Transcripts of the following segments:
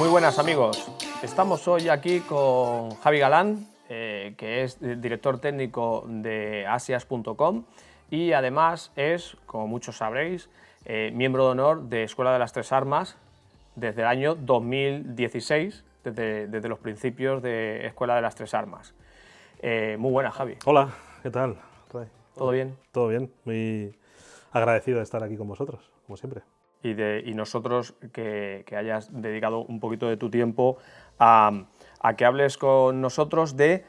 Muy buenas amigos, estamos hoy aquí con Javi Galán, que es director técnico de asias.com y además es, como muchos sabréis, miembro de honor de Escuela de las Tres Armas desde el año 2016, desde los principios de Escuela de las Tres Armas. Muy buenas, Javi. Hola, ¿qué tal, Ray? ¿Todo bien? Todo bien, muy agradecido de estar aquí con vosotros, como siempre. Y nosotros que hayas dedicado un poquito de tu tiempo a que hables con nosotros de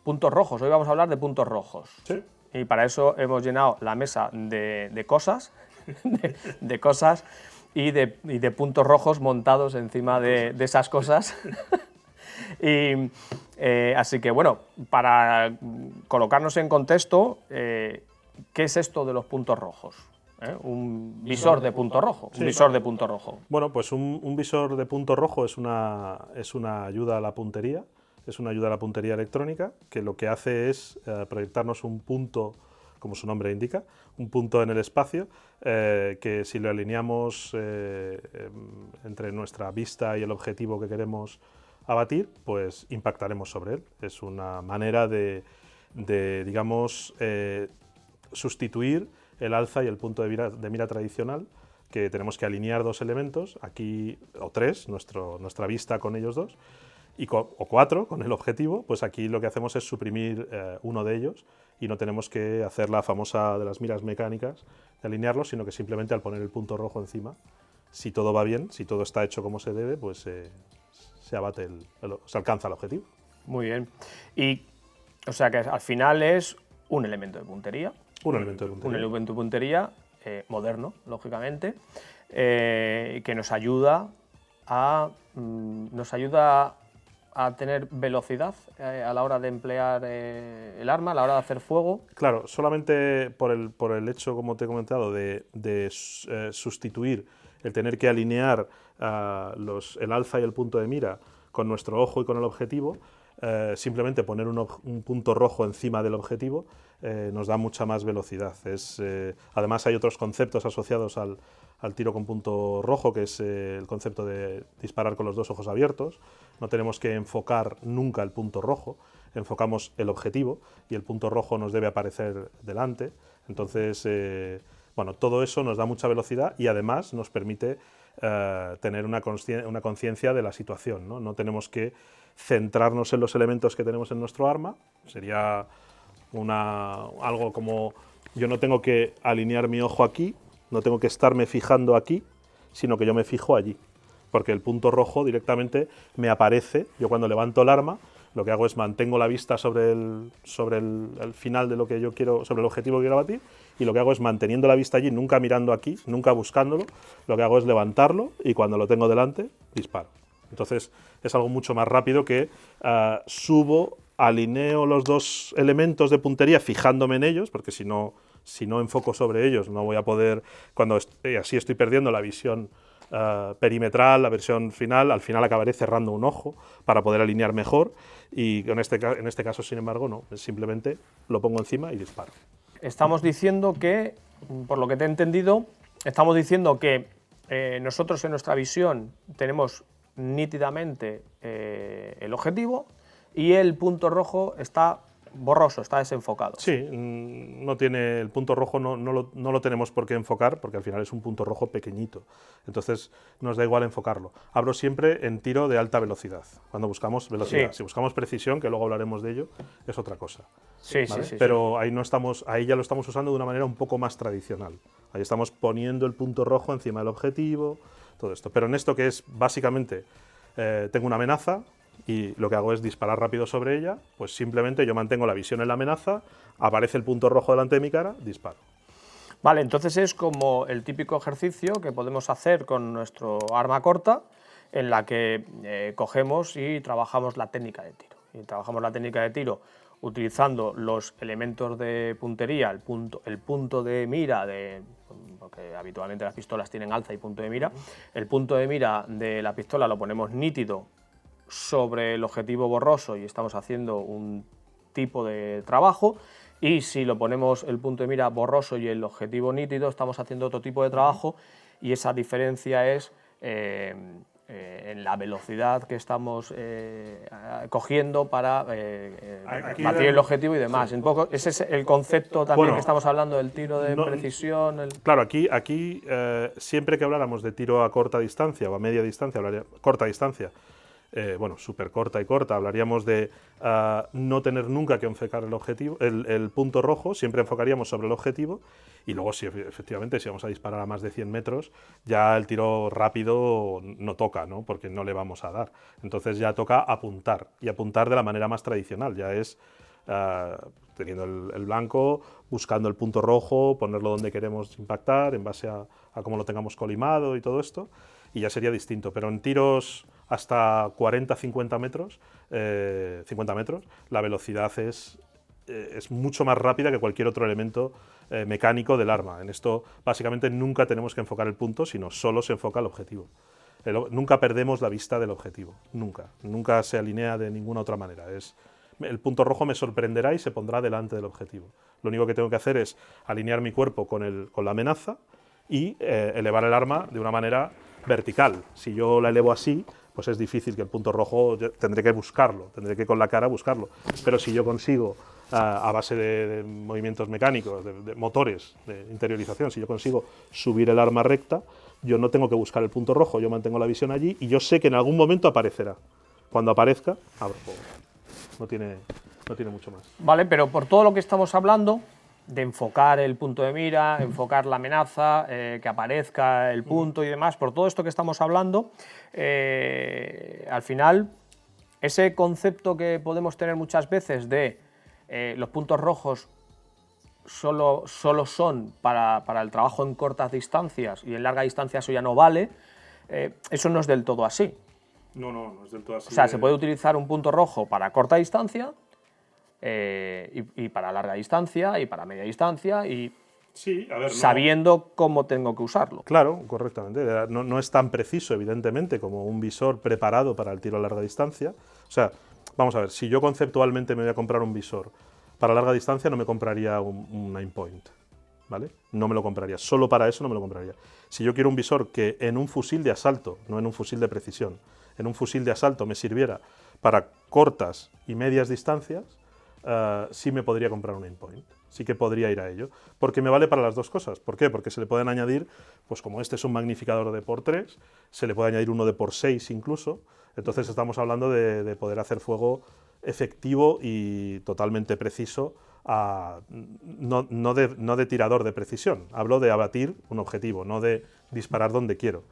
puntos rojos. Hoy vamos a hablar de puntos rojos. Sí. Y para eso hemos llenado la mesa de cosas, de cosas y de puntos rojos montados encima de esas cosas. Así que, bueno, para colocarnos en contexto, ¿qué es esto de los puntos rojos? Un visor de punto rojo. Sí. Un visor de punto rojo. Bueno, pues un visor de punto rojo es una ayuda a la puntería, es una ayuda a la puntería electrónica, que lo que hace es proyectarnos un punto, como su nombre indica, un punto en el espacio, que si lo alineamos entre nuestra vista y el objetivo que queremos abatir, pues impactaremos sobre él. Es una manera de digamos, sustituir el alza y el punto de mira tradicional, que tenemos que alinear dos elementos, aquí, o tres, nuestra vista con ellos dos, o cuatro con el objetivo. Pues aquí lo que hacemos es suprimir uno de ellos y no tenemos que hacer la famosa de las miras mecánicas de alinearlos, sino que simplemente al poner el punto rojo encima, si todo va bien, si todo está hecho como se debe, pues se abate se alcanza el objetivo. Muy bien. Y, o sea que al final es un elemento de puntería. Un elemento de puntería. Un elemento de puntería moderno, lógicamente, que nos ayuda a tener velocidad a la hora de emplear el arma, a la hora de hacer fuego. Claro, solamente por el hecho, como te he comentado, de sustituir el tener que alinear el alza y el punto de mira con nuestro ojo y con el objetivo, simplemente poner un punto rojo encima del objetivo nos da mucha más velocidad. Además hay otros conceptos asociados al tiro con punto rojo, que es el concepto de disparar con los dos ojos abiertos. No tenemos que enfocar nunca el punto rojo, enfocamos el objetivo y el punto rojo nos debe aparecer delante. Entonces, bueno, todo eso nos da mucha velocidad y además nos permite tener una conciencia de la situación, ¿no? No tenemos que centrarnos en los elementos que tenemos en nuestro arma. Sería algo como: yo no tengo que alinear mi ojo aquí, no tengo que estarme fijando aquí, sino que yo me fijo allí, porque el punto rojo directamente me aparece. Yo cuando levanto el arma, lo que hago es mantengo la vista sobre el final de lo que yo quiero, sobre el objetivo que quiero abatir, y lo que hago es, manteniendo la vista allí, nunca mirando aquí, nunca buscándolo, lo que hago es levantarlo y cuando lo tengo delante, disparo. Entonces es algo mucho más rápido que subo, alineo los dos elementos de puntería fijándome en ellos, porque si no enfoco sobre ellos no voy a poder, así estoy perdiendo la visión perimetral, la versión final. Al final acabaré cerrando un ojo para poder alinear mejor, y en este caso, sin embargo, no, simplemente lo pongo encima y disparo. Estamos diciendo que, por lo que te he entendido, estamos diciendo que nosotros en nuestra visión tenemos nítidamente el objetivo y el punto rojo está borroso, está desenfocado. Sí, no tiene el punto rojo, no lo tenemos por qué enfocar, porque al final es un punto rojo pequeñito. Entonces nos da igual enfocarlo. Hablo siempre en tiro de alta velocidad, cuando buscamos velocidad. Sí. Si buscamos precisión, que luego hablaremos de ello, es otra cosa. Sí, ¿vale? sí. Pero ahí ya lo estamos usando de una manera un poco más tradicional. Ahí estamos poniendo el punto rojo encima del objetivo, todo esto. Pero en esto, que es básicamente, tengo una amenaza y lo que hago es disparar rápido sobre ella, pues simplemente yo mantengo la visión en la amenaza, aparece el punto rojo delante de mi cara, disparo. Vale, entonces es como el típico ejercicio que podemos hacer con nuestro arma corta, en la que cogemos y trabajamos la técnica de tiro. Y trabajamos la técnica de tiro utilizando los elementos de puntería, el punto de mira, porque habitualmente las pistolas tienen alza y punto de mira. El punto de mira de la pistola lo ponemos nítido sobre el objetivo borroso y estamos haciendo un tipo de trabajo, y si lo ponemos el punto de mira borroso y el objetivo nítido, estamos haciendo otro tipo de trabajo, y esa diferencia es en la velocidad que estamos cogiendo para batir el objetivo y demás. Sí. Un poco, ese es el concepto también que estamos hablando del tiro de precisión. Claro, aquí siempre que habláramos de tiro a corta distancia o a media distancia, corta distancia, bueno, súper corta y corta, hablaríamos de no tener nunca que enfocar el objetivo, el punto rojo, siempre enfocaríamos sobre el objetivo, y luego si efectivamente si vamos a disparar a más de 100 metros, ya el tiro rápido no toca, ¿no? Porque no le vamos a dar. Entonces ya toca apuntar, y apuntar de la manera más tradicional, ya es teniendo el blanco, buscando el punto rojo, ponerlo donde queremos impactar, en base a cómo lo tengamos colimado y todo esto, y ya sería distinto. Pero en tiros hasta 40-50 metros, 50 metros, la velocidad es mucho más rápida que cualquier otro elemento mecánico del arma. En esto, básicamente, nunca tenemos que enfocar el punto, sino solo se enfoca el objetivo. Nunca perdemos la vista del objetivo, nunca se alinea de ninguna otra manera. El punto rojo me sorprenderá y se pondrá delante del objetivo. Lo único que tengo que hacer es alinear mi cuerpo con la amenaza y elevar el arma de una manera vertical. Si yo la elevo así, pues es difícil que el punto rojo, tendré que buscarlo, tendré que con la cara buscarlo. Pero si yo consigo, a base de movimientos mecánicos, de motores, de interiorización, si yo consigo subir el arma recta, yo no tengo que buscar el punto rojo, yo mantengo la visión allí y yo sé que en algún momento aparecerá. Cuando aparezca, abro fuego. No tiene mucho más. Vale, pero por todo lo que estamos hablando, de enfocar el punto de mira, enfocar la amenaza, que aparezca el punto y demás, por todo esto que estamos hablando, al final, ese concepto que podemos tener muchas veces de los puntos rojos solo son para el trabajo en cortas distancias y en larga distancia eso ya no vale, eso no es del todo así. No es del todo así. O sea, se puede utilizar un punto rojo para corta distancia, y para larga distancia, y para media distancia, y sí, a ver, sabiendo cómo tengo que usarlo. Claro, correctamente. No es tan preciso, evidentemente, como un visor preparado para el tiro a larga distancia. O sea, vamos a ver, si yo conceptualmente me voy a comprar un visor para larga distancia, no me compraría un aim point, ¿vale? No me lo compraría. Solo para eso no me lo compraría. Si yo quiero un visor que en un fusil de asalto, no en un fusil de precisión, en un fusil de asalto me sirviera para cortas y medias distancias, sí me podría comprar un aim point, sí que podría ir a ello, porque me vale para las dos cosas. ¿Por qué? Porque se le pueden añadir, pues como este es un magnificador de por 3, se le puede añadir uno de por 6 incluso, entonces estamos hablando de poder hacer fuego efectivo y totalmente preciso, no de tirador de precisión, hablo de abatir un objetivo, no de disparar donde quiero.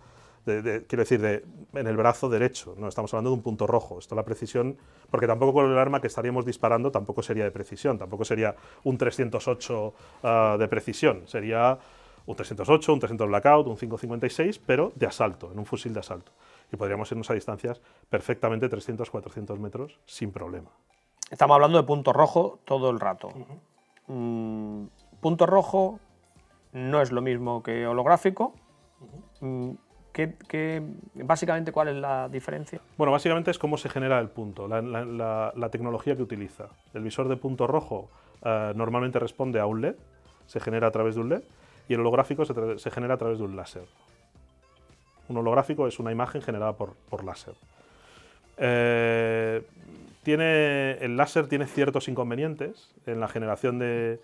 Quiero decir, en el brazo derecho, no estamos hablando de un punto rojo. Esto la precisión, porque tampoco con el arma que estaríamos disparando tampoco sería de precisión, tampoco sería un 308 de precisión, sería un 308, un 300 blackout, un 5.56, pero de asalto, en un fusil de asalto. Y podríamos irnos a distancias perfectamente 300, 400 metros sin problema. Estamos hablando de punto rojo todo el rato. Punto rojo no es lo mismo que holográfico. Básicamente, ¿cuál es la diferencia? Bueno, básicamente es cómo se genera el punto, la tecnología que utiliza. El visor de punto rojo normalmente responde a un LED, se genera a través de un LED, y el holográfico se genera a través de un láser. Un holográfico es una imagen generada por láser. El láser tiene ciertos inconvenientes en la generación de...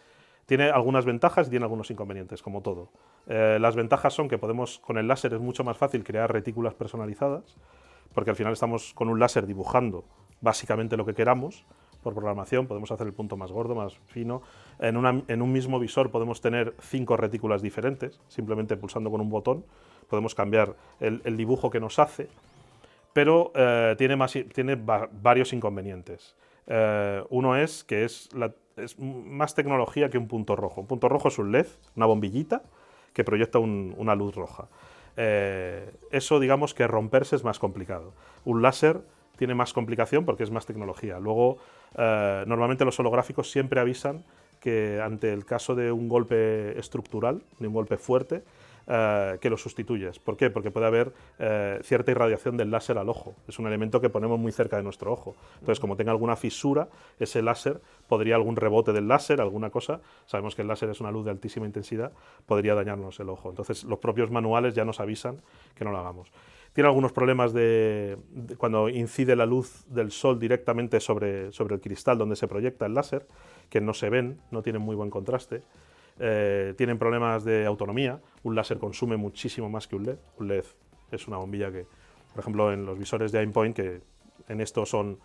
Tiene algunas ventajas y tiene algunos inconvenientes, como todo. Las ventajas son que con el láser es mucho más fácil crear retículas personalizadas, porque al final estamos con un láser dibujando básicamente lo que queramos. Por programación podemos hacer el punto más gordo, más fino. En un mismo visor podemos tener 5 retículas diferentes, simplemente pulsando con un botón. Podemos cambiar el dibujo que nos hace, pero tiene varios inconvenientes. Uno es que es más tecnología que un punto rojo. Un punto rojo es un LED, una bombillita, que proyecta una luz roja. Eso, digamos, que romperse es más complicado. Un láser tiene más complicación porque es más tecnología. Luego, normalmente los holográficos siempre avisan que ante el caso de un golpe estructural, de un golpe fuerte, que lo sustituyes. ¿Por qué? Porque puede haber cierta irradiación del láser al ojo. Es un elemento que ponemos muy cerca de nuestro ojo. Entonces, como tenga alguna fisura, ese láser, podría algún rebote del láser, alguna cosa, sabemos que el láser es una luz de altísima intensidad, podría dañarnos el ojo. Entonces, los propios manuales ya nos avisan que no lo hagamos. Tiene algunos problemas cuando incide la luz del sol directamente sobre el cristal donde se proyecta el láser, que no se ven, no tienen muy buen contraste. Tienen problemas de autonomía. Un láser consume muchísimo más que un LED. Un LED es una bombilla que, por ejemplo, en los visores de Aimpoint, que en esto son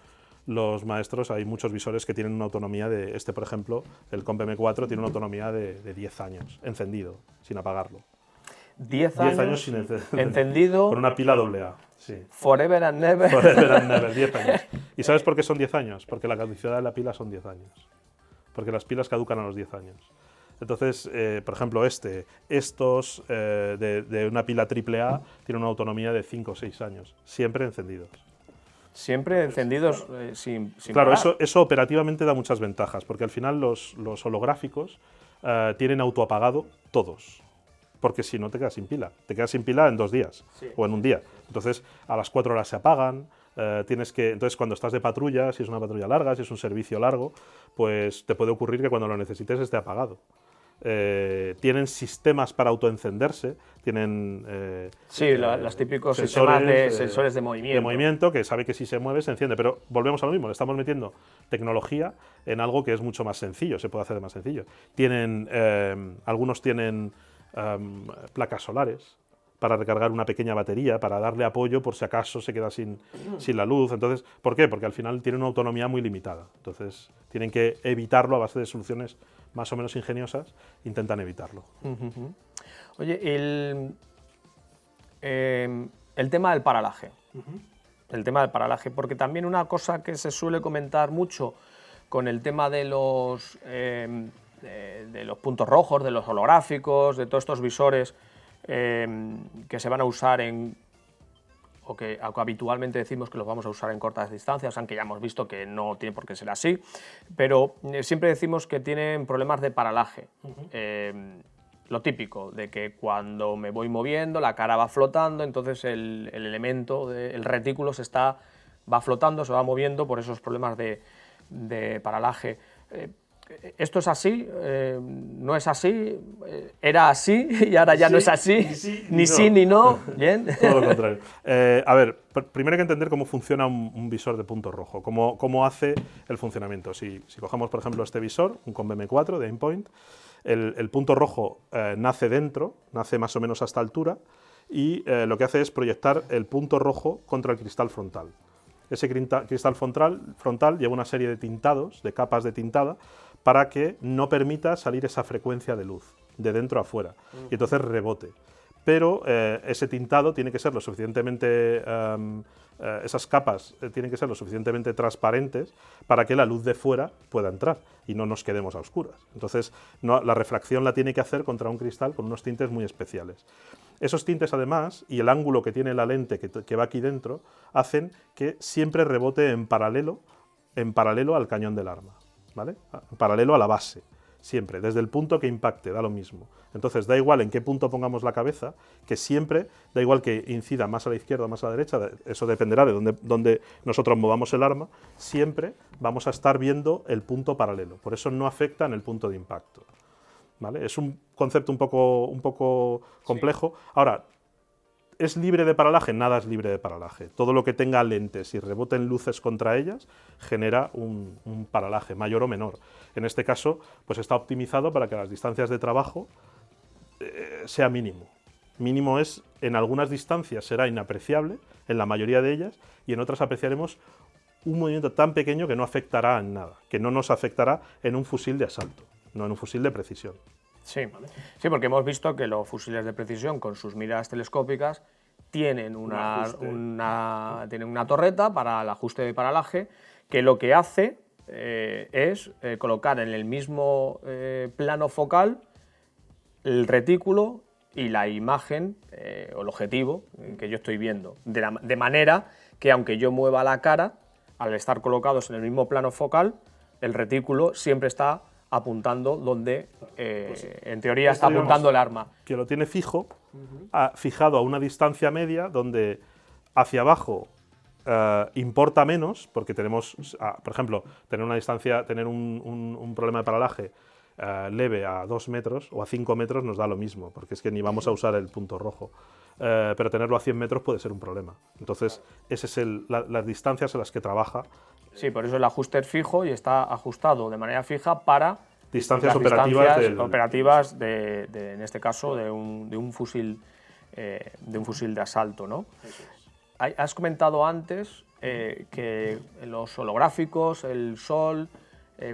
los maestros, hay muchos visores que tienen una autonomía de, por ejemplo, el Comp M4 tiene una autonomía de 10 años, encendido, sin apagarlo. 10 años sin encendido. Con una pila AA. Sí. Forever and never. Forever and never, 10 años. ¿Y sabes por qué son 10 años? Porque la caducidad de la pila son 10 años. Porque las pilas caducan a los 10 años. Entonces, por ejemplo, estos de una pila AAA tienen una autonomía de 5 o 6 años, siempre encendidos. Siempre encendidos sin claro, parar. eso operativamente da muchas ventajas, porque al final los holográficos tienen autoapagado todos. Porque si no te quedas sin pila. Te quedas sin pila en 2 días o en un día. Entonces, a las 4 horas se apagan. Entonces, cuando estás de patrulla, si es una patrulla larga, si es un servicio largo, pues te puede ocurrir que cuando lo necesites esté apagado. Tienen sistemas para autoencenderse, tienen los típicos sistemas de sensores de movimiento. De movimiento, que sabe que si se mueve se enciende, pero volvemos a lo mismo, le estamos metiendo tecnología en algo que es mucho más sencillo, se puede hacer de más sencillo. Algunos tienen placas solares para recargar una pequeña batería, para darle apoyo por si acaso se queda sin la luz. Entonces, ¿por qué? Porque al final tienen una autonomía muy limitada. Entonces, tienen que evitarlo a base de soluciones más o menos ingeniosas, intentan evitarlo. Oye, el tema del paralaje. El tema del paralaje, porque también una cosa que se suele comentar mucho con el tema de los puntos rojos, de los holográficos, de todos estos visores que se van a usar o que habitualmente decimos que los vamos a usar en cortas distancias, aunque ya hemos visto que no tiene por qué ser así, pero siempre decimos que tienen problemas de paralaje. Lo típico, de que cuando me voy moviendo la cara va flotando, entonces el elemento, el retículo va flotando, se va moviendo por esos problemas de paralaje. ¿Esto es así? ¿No es así? ¿Era así y ahora ya no es así? Ni sí ni no. ¿Bien? Todo lo contrario. A ver, primero hay que entender cómo funciona un visor de punto rojo, cómo hace el funcionamiento. Si cogemos, por ejemplo, este visor, un Comp M4 de Aimpoint, el punto rojo nace dentro, nace más o menos a esta altura, y lo que hace es proyectar el punto rojo contra el cristal frontal. Ese cristal frontal lleva una serie de tintados, de capas de tintada, para que no permita salir esa frecuencia de luz de dentro a fuera y entonces rebote. Pero ese tintado tiene que ser lo suficientemente, esas capas tienen que ser lo suficientemente transparentes para que la luz de fuera pueda entrar y no nos quedemos a oscuras. Entonces la refracción la tiene que hacer contra un cristal con unos tintes muy especiales. Esos tintes además y el ángulo que tiene la lente que va aquí dentro hacen que siempre rebote en paralelo al cañón del arma. ¿Vale? En paralelo a la base, siempre, desde el punto que impacte, da lo mismo. Entonces, da igual en qué punto pongamos la cabeza, que siempre, da igual que incida más a la izquierda o más a la derecha, eso dependerá de dónde nosotros movamos el arma, siempre vamos a estar viendo el punto paralelo. Por eso no afecta en el punto de impacto. ¿Vale? Es un concepto un poco complejo. Sí. Ahora, ¿es libre de paralaje? Nada es libre de paralaje. Todo lo que tenga lentes y reboten luces contra ellas genera un paralaje, mayor o menor. En este caso, pues está optimizado para que las distancias de trabajo sea mínimo. Mínimo es, en algunas distancias será inapreciable, en la mayoría de ellas, y en otras apreciaremos un movimiento tan pequeño que no afectará en nada, que no nos afectará en un fusil de asalto, no en un fusil de precisión. Sí, sí, porque hemos visto que los fusiles de precisión con sus miras telescópicas tienen una torreta para el ajuste de paralaje que lo que hace es colocar en el mismo plano focal el retículo y la imagen o el objetivo que yo estoy viendo, de manera que aunque yo mueva la cara, al estar colocados en el mismo plano focal, el retículo siempre está apuntando donde, en teoría, está apuntando el arma. Que lo tiene fijo, fijado a una distancia media, donde hacia abajo importa menos, porque tenemos, por ejemplo, tener una distancia, tener un problema de paralaje leve a 2 metros o a 5 metros nos da lo mismo, porque es que ni vamos a usar el punto rojo. Pero tenerlo a 100 metros puede ser un problema. Entonces, esas son las distancias en las que trabaja. Sí, por eso el ajuste es fijo y está ajustado de manera fija para Distancias las operativas operativas en este caso, de un fusil de asalto, ¿no? Has comentado antes que en los holográficos el sol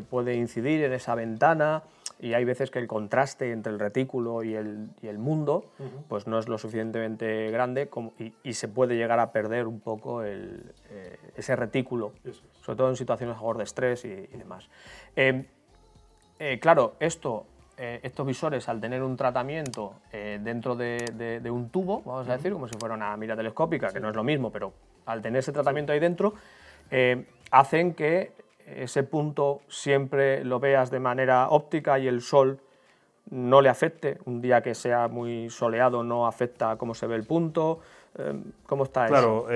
puede incidir en esa ventana y hay veces que el contraste entre el retículo y el mundo pues no es lo suficientemente grande y se puede llegar a perder un poco ese retículo, sobre todo en situaciones a de estrés y demás. Claro, estos visores, al tener un tratamiento dentro de un tubo, vamos a decir, como si fuera una mira telescópica, que no es lo mismo, pero al tener ese tratamiento ahí dentro, hacen que ese punto siempre lo veas de manera óptica y el sol no le afecte. Un día que sea muy soleado no afecta cómo se ve el punto. ¿Cómo está eso? Claro,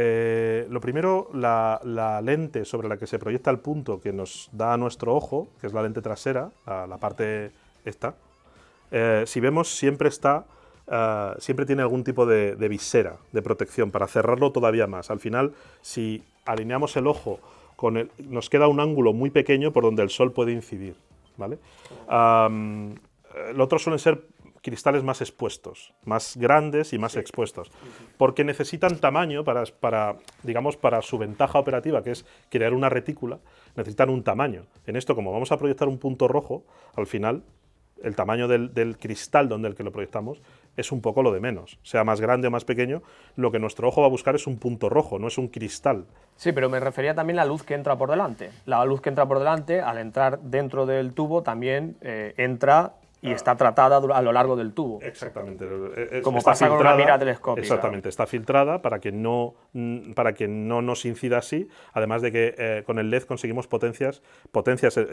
lo primero, la lente sobre la que se proyecta el punto que nos da a nuestro ojo, que es la lente trasera, la parte esta, si vemos siempre tiene algún tipo de visera de protección para cerrarlo todavía más. Al final, si alineamos el ojo nos queda un ángulo muy pequeño por donde el sol puede incidir, ¿vale? Lo otro suelen ser cristales más expuestos, más grandes y más expuestos, porque necesitan tamaño para su ventaja operativa, que es crear una retícula, necesitan un tamaño. En esto, como vamos a proyectar un punto rojo, al final el tamaño del cristal donde el que lo proyectamos es un poco lo de menos. Sea más grande o más pequeño, lo que nuestro ojo va a buscar es un punto rojo, no es un cristal. Sí, pero me refería también a la luz que entra por delante. La luz que entra por delante, al entrar dentro del tubo, también entra y está tratada a lo largo del tubo. Exactamente. Como pasa con una mira telescópica. Exactamente, está filtrada para que no nos incida así, además de que con el LED conseguimos potencias,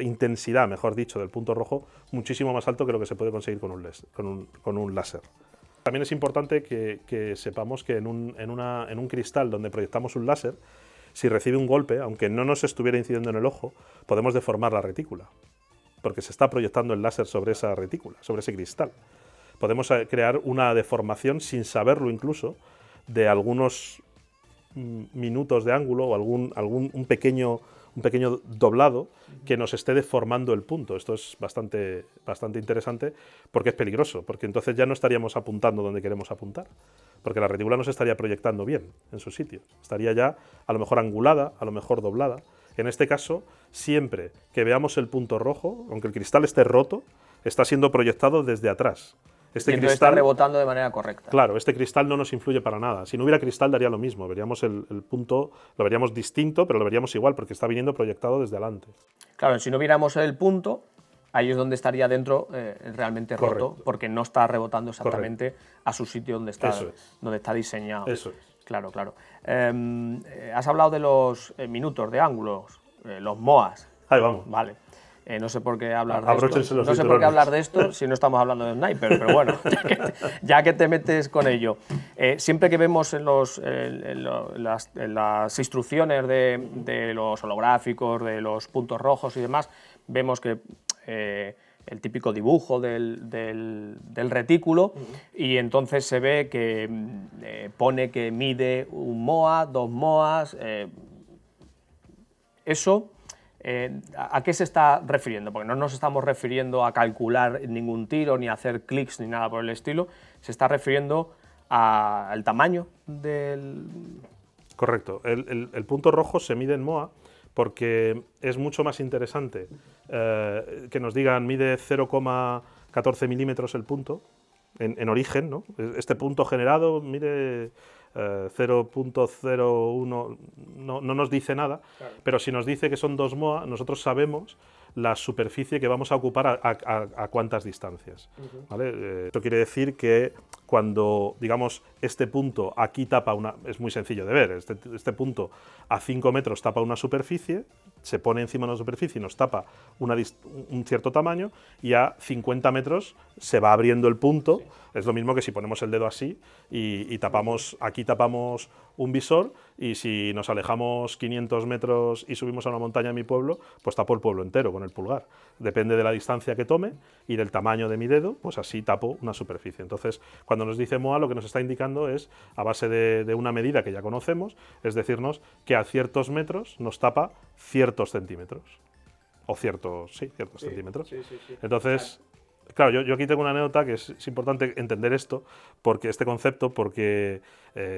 intensidad, mejor dicho, del punto rojo muchísimo más alto que lo que se puede conseguir con un láser. También es importante que sepamos que en un cristal donde proyectamos un láser, si recibe un golpe, aunque no nos estuviera incidiendo en el ojo, podemos deformar la retícula, porque se está proyectando el láser sobre esa retícula, sobre ese cristal. Podemos crear una deformación sin saberlo incluso, de algunos minutos de ángulo o un pequeño doblado que nos esté deformando el punto. Esto es bastante interesante porque es peligroso, porque entonces ya no estaríamos apuntando donde queremos apuntar, porque la retícula no se estaría proyectando bien en su sitio, estaría ya a lo mejor angulada, a lo mejor doblada. En este caso, siempre que veamos el punto rojo, aunque el cristal esté roto, está siendo proyectado desde atrás. Este cristal está rebotando de manera correcta. Claro, este cristal no nos influye para nada. Si no hubiera cristal daría lo mismo, veríamos el punto, lo veríamos distinto, pero lo veríamos igual, porque está viniendo proyectado desde adelante. Claro, si no viéramos el punto, ahí es donde estaría dentro realmente roto, porque no está rebotando exactamente a su sitio donde está diseñado. Eso es. Claro, claro. Has hablado de los minutos de ángulos, los MOAs. Ahí vamos. Vale. No sé por qué hablar de Abróchense esto. No sé por qué hablar de esto si no estamos hablando de sniper, pero bueno, ya que te metes con ello. Siempre que vemos en las instrucciones de los holográficos, de los puntos rojos y demás, vemos que el típico dibujo del retículo, y entonces se ve que pone que mide 1 MOA, 2 MOAs. Eso, ¿a qué se está refiriendo? Porque no nos estamos refiriendo a calcular ningún tiro, ni a hacer clics, ni nada por el estilo. Se está refiriendo al tamaño del... Correcto. El punto rojo se mide en MOA porque es mucho más interesante que nos digan mide 0,14 milímetros el punto, en origen, ¿no? Este punto generado mide 0,01, no nos dice nada, claro. Pero si nos dice que son 2 MOA, nosotros sabemos la superficie que vamos a ocupar a cuántas distancias. ¿Vale? Esto quiere decir que cuando, digamos, este punto aquí tapa es muy sencillo de ver, este punto a 5 metros tapa una superficie, se pone encima de una superficie y nos tapa un cierto tamaño, y a 50 metros se va abriendo el punto. Sí. Es lo mismo que si ponemos el dedo así y aquí tapamos un visor, y si nos alejamos 500 metros y subimos a una montaña en mi pueblo, pues tapo el pueblo entero con el pulgar. Depende de la distancia que tome y del tamaño de mi dedo, pues así tapo una superficie. Entonces, cuando nos dice MOA, lo que nos está indicando es, a base de una medida que ya conocemos, es decirnos que a ciertos metros nos tapa ciertos centímetros. O ciertos centímetros. Sí. Entonces, claro, yo aquí tengo una anécdota que es importante entender esto, porque este concepto, porque,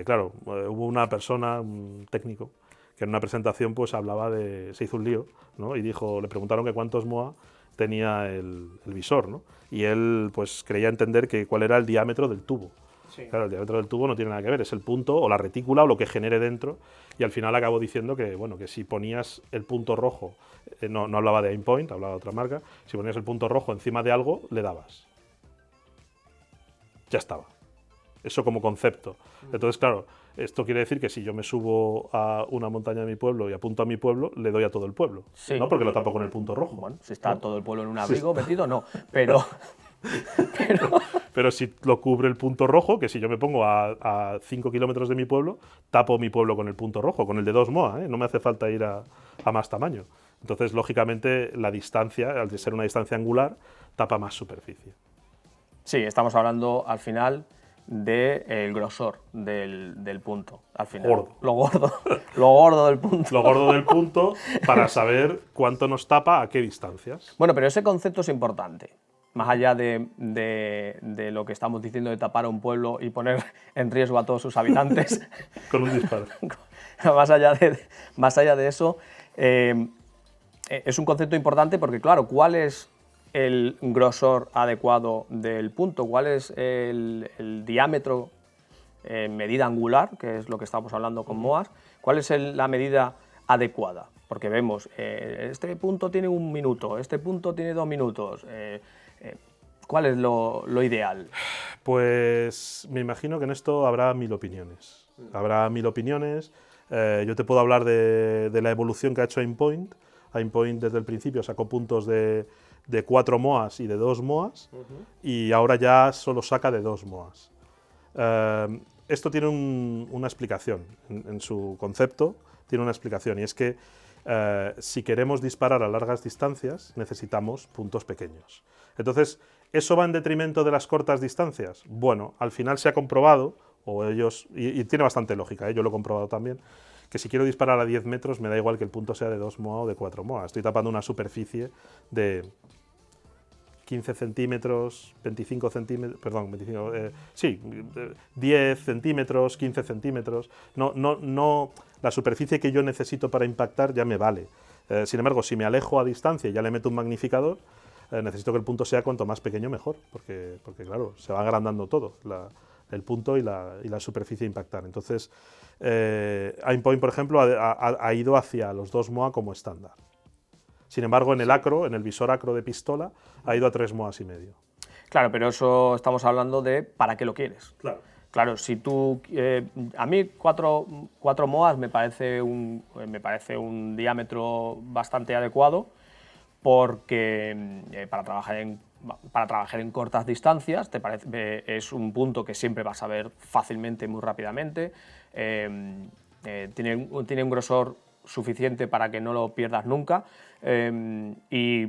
claro, hubo una persona, un técnico, que en una presentación pues hablaba se hizo un lío, ¿no? Y dijo, le preguntaron que cuántos MOA tenía el visor, ¿no? Y él pues creía entender que cuál era el diámetro del tubo. Sí. Claro, el diámetro del tubo no tiene nada que ver, es el punto o la retícula o lo que genere dentro, y al final acabó diciendo que, bueno, que si ponías el punto rojo, no hablaba de Aimpoint, hablaba de otra marca, si ponías el punto rojo encima de algo, le dabas. Ya estaba. Eso como concepto. Entonces, claro, esto quiere decir que si yo me subo a una montaña de mi pueblo y apunto a mi pueblo, le doy a todo el pueblo. Sí. No porque lo tapo con el punto rojo. Bueno, si está ¿no? todo el pueblo en un abrigo metido, no, pero... Pero si lo cubre el punto rojo, que si yo me pongo a 5 kilómetros de mi pueblo, tapo mi pueblo con el punto rojo, con el de 2 MOA, ¿eh? No me hace falta ir a más tamaño. Entonces, lógicamente, la distancia, al ser una distancia angular, tapa más superficie. Sí, estamos hablando al final del grosor del punto. Al final. Gordo. Lo gordo del punto. Lo gordo del punto para saber cuánto nos tapa a qué distancias. Bueno, pero ese concepto es importante. Más allá de lo que estamos diciendo de tapar a un pueblo y poner en riesgo a todos sus habitantes. Con un disparo. más allá de eso, es un concepto importante porque, claro, ¿cuál es el grosor adecuado del punto? ¿Cuál es el diámetro en medida angular, que es lo que estamos hablando con MOAs? ¿Cuál es la medida adecuada? Porque vemos, este punto tiene 1 minuto, este punto tiene 2 minutos. ¿Cuál es lo ideal? Pues me imagino que en esto habrá 1000 opiniones. Habrá 1000 opiniones. Yo te puedo hablar de la evolución que ha hecho Aimpoint. Aimpoint desde el principio sacó puntos de 4 MOAs y de 2 MOAs, y ahora ya solo saca de 2 MOAs. Esto tiene una explicación. En su concepto tiene una explicación, y es que si queremos disparar a largas distancias necesitamos puntos pequeños. Entonces, ¿eso va en detrimento de las cortas distancias? Bueno, al final se ha comprobado, y tiene bastante lógica, yo lo he comprobado también, que si quiero disparar a 10 metros me da igual que el punto sea de 2 MOA o de 4 MOA. Estoy tapando una superficie de 15 centímetros, 25 centímetros, perdón, 10 centímetros, 15 centímetros. No, la superficie que yo necesito para impactar ya me vale. Sin embargo, si me alejo a distancia y ya le meto un magnificador, necesito que el punto sea cuanto más pequeño mejor, porque claro, se va agrandando todo, el punto y la superficie a impactar. Entonces, Aimpoint, por ejemplo, ha ido hacia los 2 MOA como estándar. Sin embargo, en el visor acro de pistola, ha ido a 3 MOAs y medio. Claro, pero eso estamos hablando de ¿para qué lo quieres? Claro, si tú... a mí 4 MOAs me parece un diámetro bastante adecuado, porque para trabajar en cortas distancias es un punto que siempre vas a ver fácilmente, muy rápidamente. Tiene un grosor suficiente para que no lo pierdas nunca, y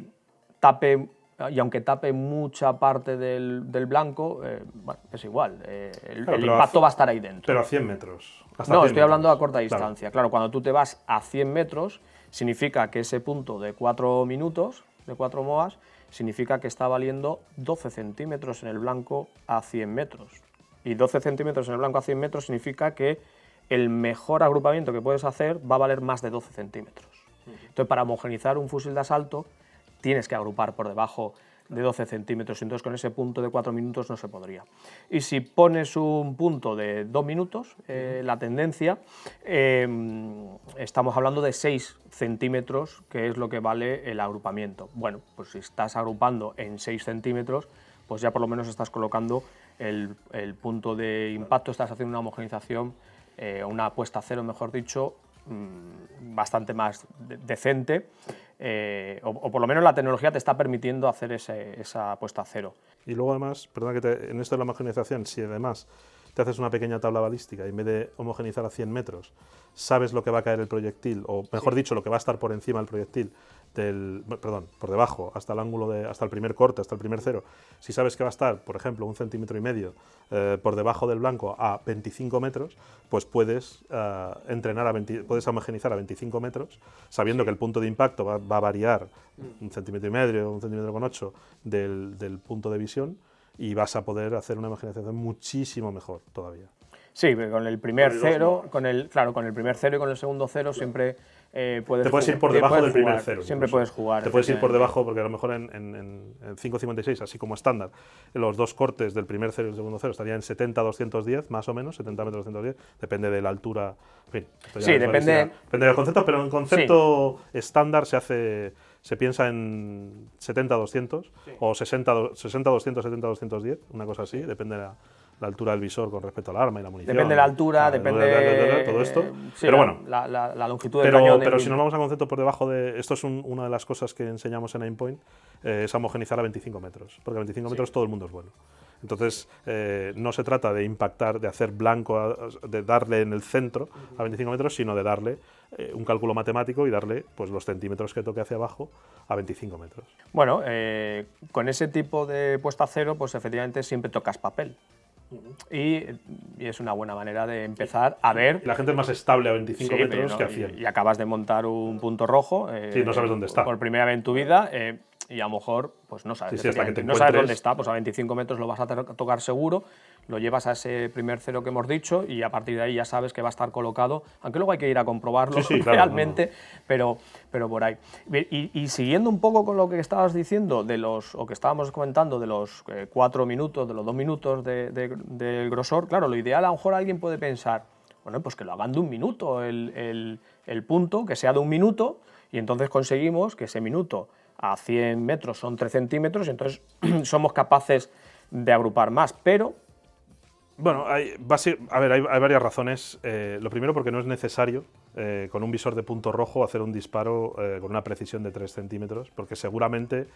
aunque tape mucha parte del blanco, bueno, es igual, el impacto va a estar ahí dentro. Pero a 100 metros. No, estoy hablando a corta distancia. Claro, cuando tú te vas a 100 metros, significa que ese punto de 4 minutos, de 4 MOAs, significa que está valiendo 12 centímetros en el blanco a 100 metros. Y 12 centímetros en el blanco a 100 metros significa que el mejor agrupamiento que puedes hacer va a valer más de 12 centímetros. Entonces, para homogeneizar un fusil de asalto, tienes que agrupar por debajo de 12 centímetros. Entonces, con ese punto de 4 minutos no se podría. Y si pones un punto de 2 minutos, la tendencia, estamos hablando de 6 centímetros, que es lo que vale el agrupamiento. Bueno, pues si estás agrupando en 6 centímetros, pues ya por lo menos estás colocando el punto de impacto, estás haciendo una homogeneización, una puesta a cero, mejor dicho, bastante más decente, o por lo menos la tecnología te está permitiendo hacer esa puesta a cero. Y luego además, perdona en esto de la homogeneización, si además te haces una pequeña tabla balística y en vez de homogeneizar a 100 metros, sabes lo que va a caer el proyectil, o mejor dicho, lo que va a estar por encima del proyectil, por debajo, hasta el ángulo hasta el primer corte, hasta el primer cero. Si sabes que va a estar, por ejemplo, 1,5 centímetros por debajo del blanco a 25 metros, pues puedes puedes homogeneizar a 25 metros, sabiendo que el punto de impacto va a variar 1,5 centímetros, 1,8 centímetros del punto de visión, y vas a poder hacer una homogeneización muchísimo mejor todavía. Sí, con el primer cero, con el primer cero y con el segundo cero siempre te puedes ir por debajo del primer cero. Siempre puedes jugar. Te puedes ir por debajo porque a lo mejor en 5.56, así como estándar, los dos cortes del primer cero y el segundo cero estarían en 70-210, más o menos, 70 metros 210, depende de la altura. En fin, sí, depende del concepto, pero en concepto estándar se piensa en 70-200 o 60-200, 70-210, una cosa así, depende de la altura del visor con respecto al arma y la munición. Depende de la altura, depende de todo esto. Sí, pero bueno, la longitud del cañón. Pero si nos vamos a concepto por debajo de... Esto es una de las cosas que enseñamos en Aimpoint, es homogenizar a 25 metros, porque a 25 metros todo el mundo es bueno. Entonces, no se trata de impactar, de hacer blanco, de darle en el centro a 25 metros, sino de darle un cálculo matemático y darle pues, los centímetros que toque hacia abajo a 25 metros. Bueno, con ese tipo de puesta a cero, pues efectivamente siempre tocas papel. Y es una buena manera de empezar a ver. Y la gente es más estable a 25 metros que a 100. Y acabas de montar un punto rojo. Sí, no sabes dónde está. Por primera vez en tu vida. Y a lo mejor pues no sabes, no sabes dónde está, pues a 25 metros lo vas a tocar seguro, lo llevas a ese primer cero que hemos dicho y a partir de ahí ya sabes que va a estar colocado, aunque luego hay que ir a comprobarlo realmente, claro, pero por ahí. Y siguiendo un poco con lo que estabas diciendo, o que estábamos comentando de los 4 minutos, de los 2 minutos del grosor, claro, lo ideal a lo mejor alguien puede pensar, bueno, pues que lo hagan de 1 minuto el punto, que sea de 1 minuto, y entonces conseguimos que ese minuto a 100 metros son 3 centímetros, y entonces somos capaces de agrupar más, pero... Bueno, hay varias razones. Lo primero, porque no es necesario, con un visor de punto rojo, hacer un disparo con una precisión de 3 centímetros, porque seguramente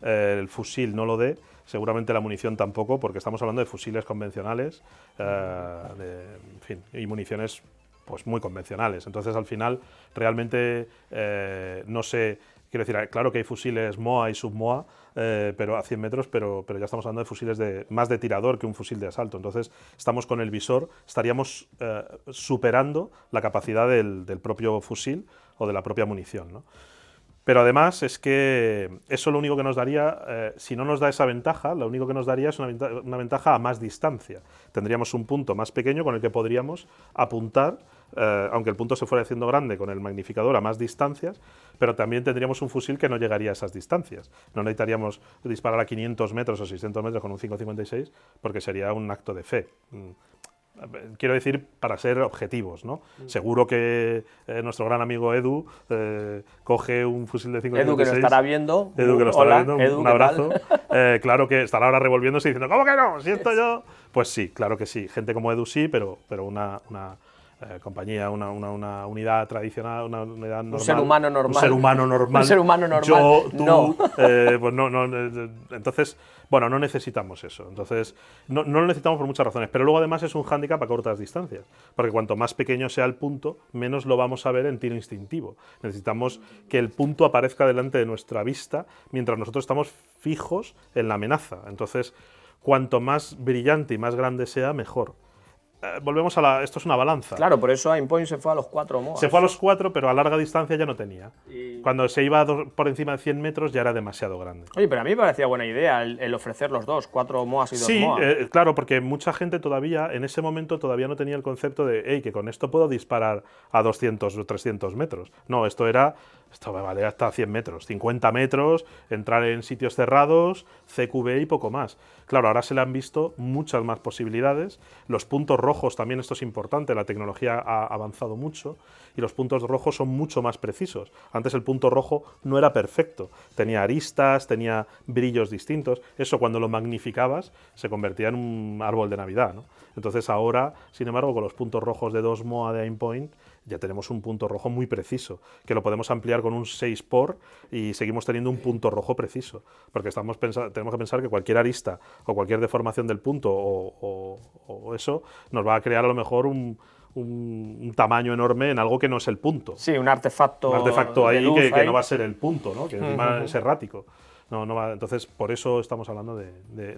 el fusil no lo dé, seguramente la munición tampoco, porque estamos hablando de fusiles convencionales, en fin, y municiones pues, muy convencionales. Entonces, al final, realmente no sé... Quiero decir, claro que hay fusiles MOA y sub-MOA, pero a 100 metros, pero ya estamos hablando de fusiles más de tirador que un fusil de asalto. Entonces, estamos con el visor, estaríamos superando la capacidad del propio fusil o de la propia munición, ¿no? Pero además es que eso lo único que nos daría, si no nos da esa ventaja, lo único que nos daría es una ventaja a más distancia. Tendríamos un punto más pequeño con el que podríamos apuntar, aunque el punto se fuera haciendo grande con el magnificador a más distancias, pero también tendríamos un fusil que no llegaría a esas distancias. No necesitaríamos disparar a 500 metros o 600 metros con un 5.56 porque sería un acto de fe. Quiero decir, para ser objetivos, ¿no? Seguro que nuestro gran amigo Edu coge un fusil de 5.56. Edu, que lo estará viendo. Edu, que lo estará viendo, Edu, un abrazo. Claro que estará ahora revolviéndose y diciendo, ¿cómo que no? ¿Siento yo? Pues sí, claro que sí. Gente como Edu sí, pero una compañía, una unidad tradicional, una unidad normal. Un ser humano normal. Un ser humano normal. Un ser humano normal. Yo, tú, no. Pues no. Entonces, bueno, no necesitamos eso. Entonces, no lo necesitamos por muchas razones. Pero luego, además, es un hándicap a cortas distancias. Porque cuanto más pequeño sea el punto, menos lo vamos a ver en tiro instintivo. Necesitamos que el punto aparezca delante de nuestra vista mientras nosotros estamos fijos en la amenaza. Entonces, cuanto más brillante y más grande sea, mejor. Volvemos esto es una balanza. Claro, por eso Aimpoint se fue a los 4 MOAs. Se fue a los 4, pero a larga distancia ya no tenía. Cuando se iba por encima de 100 metros ya era demasiado grande. Oye, pero a mí me parecía buena idea el ofrecer los dos, 4 MOAs y 2 MOAs. Sí, claro, porque mucha gente todavía, en ese momento, todavía no tenía el concepto de, hey, que con esto puedo disparar a 200 o 300 metros. No, esto me vale hasta 100 metros, 50 metros, entrar en sitios cerrados, CQB y poco más. Claro, ahora se le han visto muchas más posibilidades. Los puntos rojos, también esto es importante, la tecnología ha avanzado mucho y los puntos rojos son mucho más precisos. Antes el punto rojo no era perfecto, tenía aristas, tenía brillos distintos. Eso cuando lo magnificabas se convertía en un árbol de Navidad, ¿no? Entonces ahora, sin embargo, con los puntos rojos de 2 MOA de Aimpoint, ya tenemos un punto rojo muy preciso, que lo podemos ampliar con un 6 por y seguimos teniendo un punto rojo preciso, porque tenemos que pensar que cualquier arista o cualquier deformación del punto o eso nos va a crear a lo mejor un tamaño enorme en algo que no es el punto. Sí, un artefacto ahí luz que no va a ser el punto, ¿no? Que encima es errático. No va, entonces, por eso estamos hablando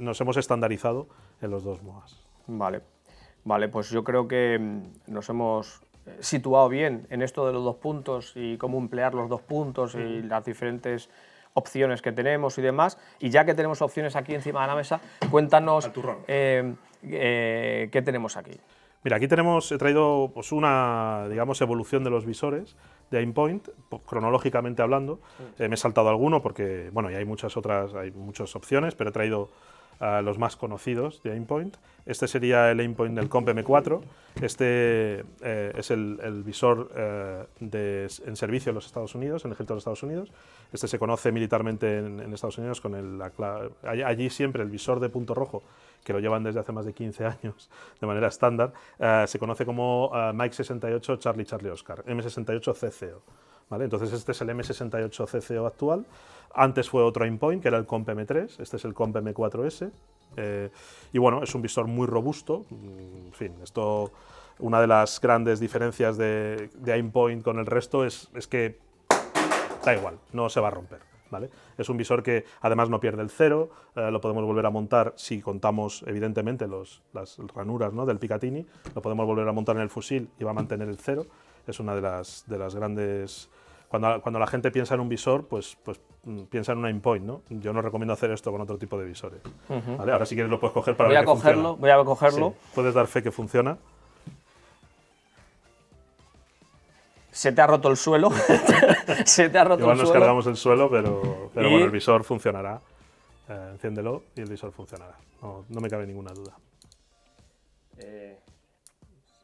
nos hemos estandarizado en los dos MOAs. Vale, pues yo creo que nos hemos situado bien en esto de los 2 puntos y cómo emplear los 2 puntos y las diferentes opciones que tenemos y demás. Y ya que tenemos opciones aquí encima de la mesa, cuéntanos qué tenemos aquí. Mira, aquí he traído pues, una, digamos, evolución de los visores de Aimpoint, cronológicamente hablando. Me he saltado alguno porque, bueno, y hay muchas opciones, pero he traído los más conocidos de Aimpoint. Este sería el Aimpoint del Comp M4. Este es el visor en servicio en los Estados Unidos, en el ejército de los Estados Unidos. Este se conoce militarmente en Estados Unidos con allí siempre el visor de punto rojo, que lo llevan desde hace más de 15 años de manera estándar, se conoce como Mike 68 Charlie Charlie Oscar, M68 CCO. ¿Vale? Entonces este es el M68 CCO actual. Antes fue otro Aimpoint, que era el Comp M3, este es el Comp M4S. Y bueno, es un visor muy robusto. En fin, una de las grandes diferencias de Aimpoint con el resto es que da igual, no se va a romper. ¿Vale? Es un visor que además no pierde el cero, lo podemos volver a montar si contamos evidentemente las ranuras, ¿no?, del Picatinny, lo podemos volver a montar en el fusil y va a mantener el cero. Es una de las grandes... Cuando la gente piensa en un visor, pues piensa en un Aimpoint, ¿no? Yo no recomiendo hacer esto con otro tipo de visores. ¿Vale? Ahora si quieres lo puedes coger para ver que funciona. Voy a cogerlo. Sí, puedes dar fe que funciona. Se te ha roto el suelo. Se te ha roto Igual el nos suelo. cargamos el suelo, pero bueno, el visor funcionará. Enciéndelo y el visor funcionará. No me cabe ninguna duda.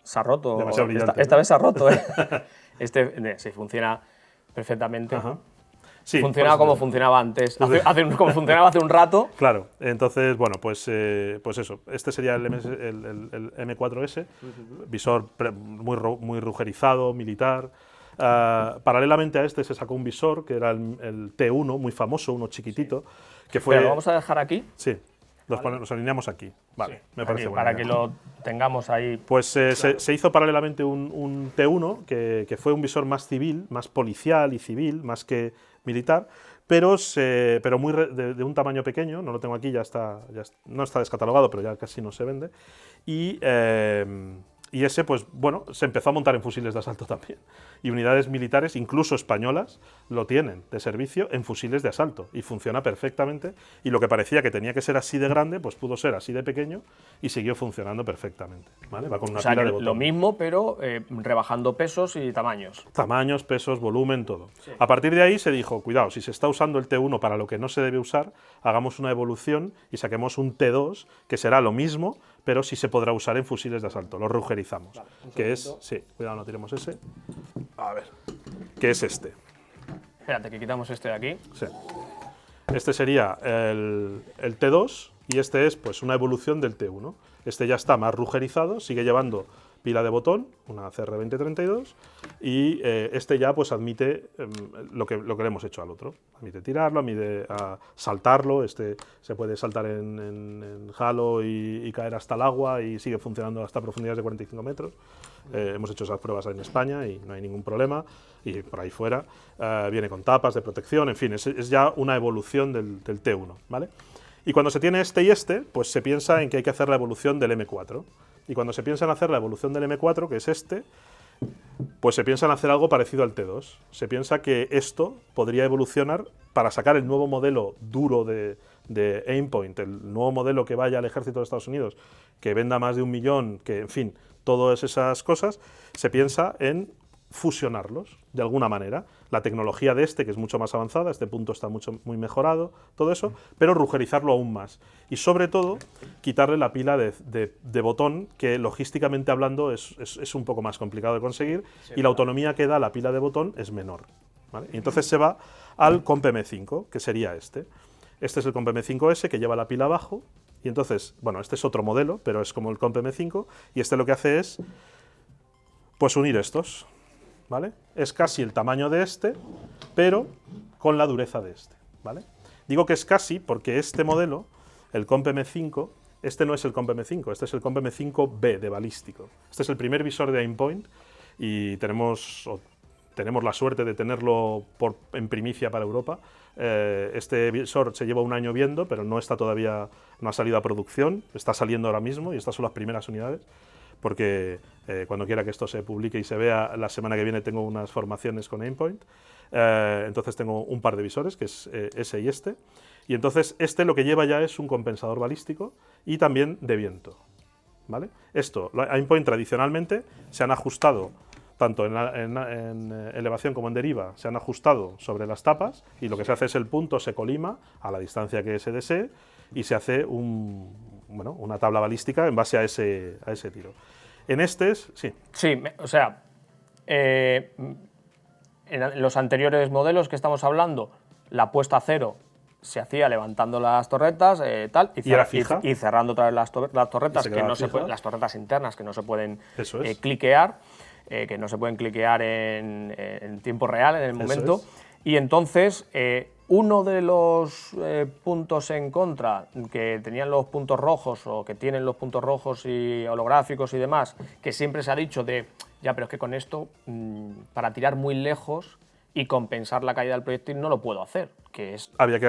Se ha roto. Demasiado brillante, Esta vez se ha roto. Sí, funciona perfectamente. Ajá. Sí, funciona como funcionaba antes. Como funcionaba hace un rato. Claro, entonces, bueno, pues eso. Este sería el M4S, visor muy rugerizado, militar. Paralelamente a este se sacó un visor que era el T1, muy famoso, uno chiquitito, que fue... Pero lo vamos a dejar aquí. Sí, los alineamos aquí. Vale, Sí, me parece aquí, buena para idea. que lo tengamos ahí. Pues se hizo paralelamente un T1, que fue un visor más civil, más policial y civil, más que militar, pero de un tamaño pequeño. No lo tengo aquí, no está descatalogado, pero ya casi no se vende. Y ese, pues bueno, se empezó a montar en fusiles de asalto también. Y unidades militares, incluso españolas, lo tienen de servicio en fusiles de asalto. Y funciona perfectamente. Y lo que parecía que tenía que ser así de grande, pues pudo ser así de pequeño y siguió funcionando perfectamente. ¿Vale? Va con una pila de botones. Lo mismo, pero rebajando pesos y tamaños. Tamaños, pesos, volumen, todo. Sí. A partir de ahí se dijo, cuidado, si se está usando el T1 para lo que no se debe usar, hagamos una evolución y saquemos un T2, que será lo mismo, pero sí se podrá usar en fusiles de asalto. Lo rugerizamos. Vale, que es, sí, cuidado, no tiremos ese. A ver, que es este. Espérate, que quitamos este de aquí. Sí. Este sería el T2 y este es pues una evolución del T1. Este ya está más rugerizado, sigue llevando pila de botón, una CR2032, y este ya pues admite lo que le hemos hecho al otro. Admite tirarlo, admite saltarlo, este se puede saltar en Halo y caer hasta el agua y sigue funcionando hasta profundidades de 45 metros. Hemos hecho esas pruebas en España y no hay ningún problema, y por ahí fuera viene con tapas de protección, en fin, es ya una evolución del T1, ¿vale? Y cuando se tiene este y este, pues se piensa en que hay que hacer la evolución del M4. Y cuando se piensa en hacer la evolución del M4, que es este, pues se piensa en hacer algo parecido al T2. Se piensa que esto podría evolucionar para sacar el nuevo modelo duro de Aimpoint, el nuevo modelo que vaya al ejército de Estados Unidos, que venda más de 1 millón, que, en fin, todas esas cosas, se piensa en fusionarlos de alguna manera. La tecnología de este, que es mucho más avanzada, este punto está muy mejorado, todo eso, pero rugerizarlo aún más. Y sobre todo, quitarle la pila de botón, que logísticamente hablando es un poco más complicado de conseguir, sí, y la autonomía que da la pila de botón es menor, ¿vale? Y entonces se va al Comp M5, que sería este. Este es el Comp M5S, que lleva la pila abajo, y entonces, bueno, este es otro modelo, pero es como el Comp M5, y este lo que hace es pues unir estos. ¿vale? Es casi el tamaño de este, pero con la dureza de este, ¿vale? Digo que es casi porque este modelo, el Comp M5, este no es el Comp M5, este es el Comp M5B de balístico. Este es el primer visor de Aimpoint y tenemos la suerte de tenerlo en primicia para Europa. Este visor se lleva un año viendo, pero no ha salido a producción, está saliendo ahora mismo y estas son las primeras unidades, porque cuando quiera que esto se publique y se vea, la semana que viene tengo unas formaciones con Aimpoint, entonces tengo un par de visores, que es ese y este, y entonces este lo que lleva ya es un compensador balístico y también de viento, ¿vale? Esto, Aimpoint tradicionalmente se han ajustado tanto en elevación como en deriva, se han ajustado sobre las tapas y lo que se hace es el punto se colima a la distancia que se desee y se hace una tabla balística en base a ese tiro. En este sí. Sí, o sea, en los anteriores modelos que estamos hablando, la puesta a cero se hacía levantando las torretas y cerrando otra vez las torretas, las torretas internas que no se pueden cliquear. Que no se pueden cliquear en tiempo real, en el momento. Y entonces, uno de los puntos en contra que tenían los puntos rojos o que tienen los puntos rojos y holográficos y demás, que siempre se ha dicho ya, pero es que con esto, para tirar muy lejos y compensar la caída del proyectil no lo puedo hacer. Había